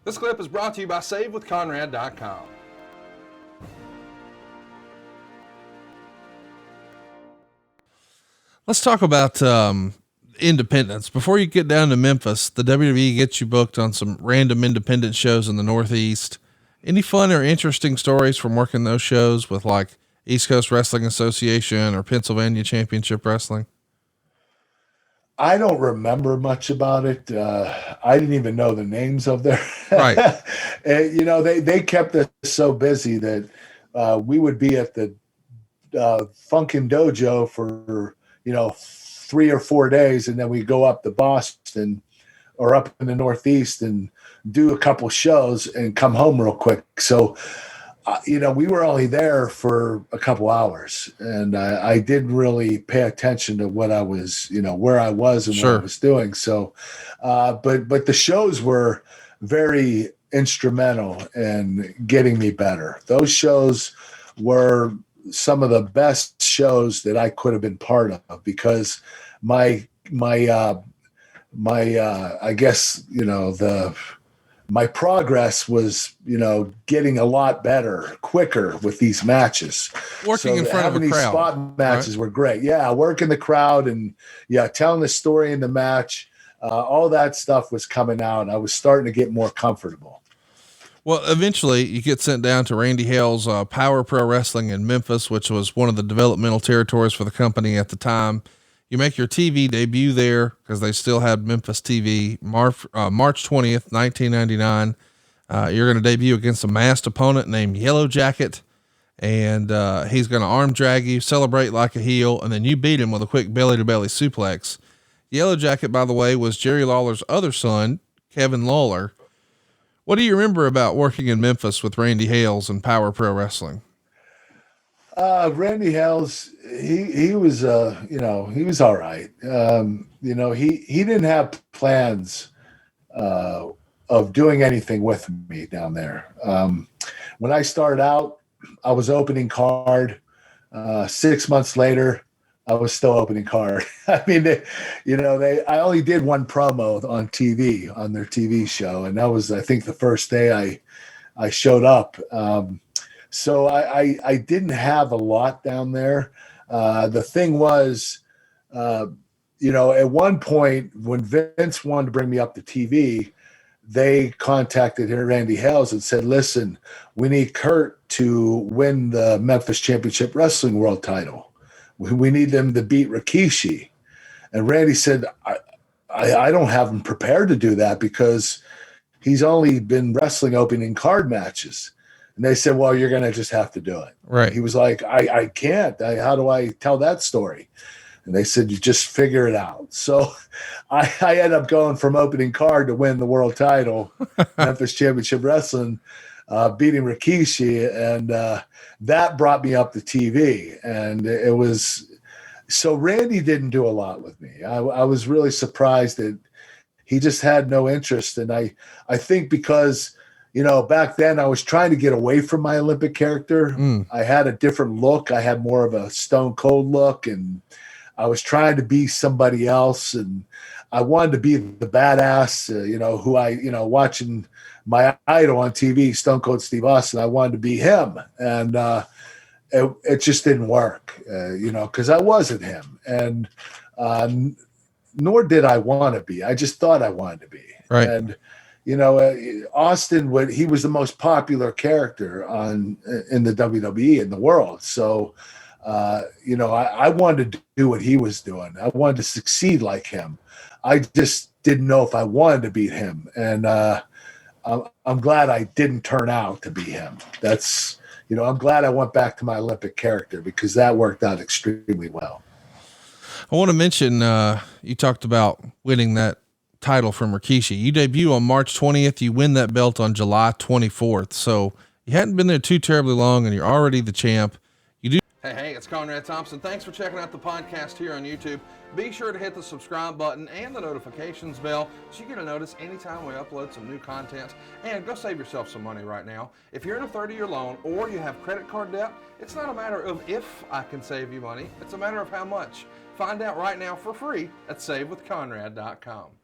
This clip is brought to you by SaveWithConrad.com. Let's talk about independence. Before you get down to Memphis, the WWE gets you booked on some random independent shows in the Northeast. Any fun or interesting stories from working those shows with like East Coast Wrestling Association or Pennsylvania Championship Wrestling? I don't remember much about it. I didn't even know the names of their, Right. They kept us so busy that we would be at the Funkin' Dojo for, 3 or 4 days. And then we go up to Boston or up in the Northeast and do a couple shows and come home real quick. So, we were only there for a couple hours, and I didn't really pay attention to what I was, where I was and Sure. what I was doing. So, but the shows were very instrumental in getting me better. Those shows were some of the best shows that I could have been part of because my I guess, my progress was, getting a lot better, quicker with these matches. Working in front of a crowd. These spot matches were great. Yeah, working the crowd and telling the story in the match. All that stuff was coming out. I was starting to get more comfortable. Well, eventually you get sent down to Randy Hale's Power Pro Wrestling in Memphis, which was one of the developmental territories for the company at the time. You make your TV debut there because they still had Memphis TV. March 20th, 1999. You're going to debut against a masked opponent named Yellow Jacket, and he's going to arm drag you, celebrate like a heel, and then you beat him with a quick belly-to-belly suplex. Yellow Jacket, by the way, was Jerry Lawler's other son, Kevin Lawler. What do you remember about working in Memphis with Randy Hales and Power Pro Wrestling? Randy Hales, he was, he was all right. He didn't have plans of doing anything with me down there. When I started out, I was opening card. 6 months later, I was still opening card. I mean, I only did one promo on TV, on their TV show. And that was, I think, the first day I showed up. So I didn't have a lot down there. The thing was, at one point when Vince wanted to bring me up to TV, they contacted Randy Hales and said, listen, we need Kurt to win the Memphis Championship Wrestling World title. We need them to beat Rikishi. And Randy said, I don't have him prepared to do that because he's only been wrestling opening card matches. And they said, well, you're going to just have to do it. Right. He was like, I can't. How do I tell that story? And they said, you just figure it out. So I ended up going from opening card to win the world title, Memphis Championship Wrestling, beating Rikishi. And that brought me up to TV. And it was – so Randy didn't do a lot with me. I was really surprised that he just had no interest. And I think because – back then I was trying to get away from my Olympic character. I had a different look. I had more of a Stone Cold look, and I was trying to be somebody else. And I wanted to be the badass, who watching my idol on TV, Stone Cold Steve Austin. I wanted to be him. And it just didn't work, because I wasn't him. And nor did I want to be. I just thought I wanted to be. Right. And Austin, he was the most popular character in the WWE in the world. So, I wanted to do what he was doing. I wanted to succeed like him. I just didn't know if I wanted to beat him. And I'm glad I didn't turn out to be him. That's, I'm glad I went back to my Olympic character because that worked out extremely well. I want to mention, you talked about winning that title from Rikishi. You debut on March 20th. You win that belt on July 24th. So you hadn't been there too terribly long and you're already the champ. You do. Hey, it's Conrad Thompson. Thanks for checking out the podcast here on YouTube. Be sure to hit the subscribe button and the notifications bell so you get a notice anytime we upload some new content. And go save yourself some money right now. If you're in a 30-year loan or you have credit card debt, it's not a matter of if I can save you money. It's a matter of how much. Find out right now for free at SaveWithConrad.com.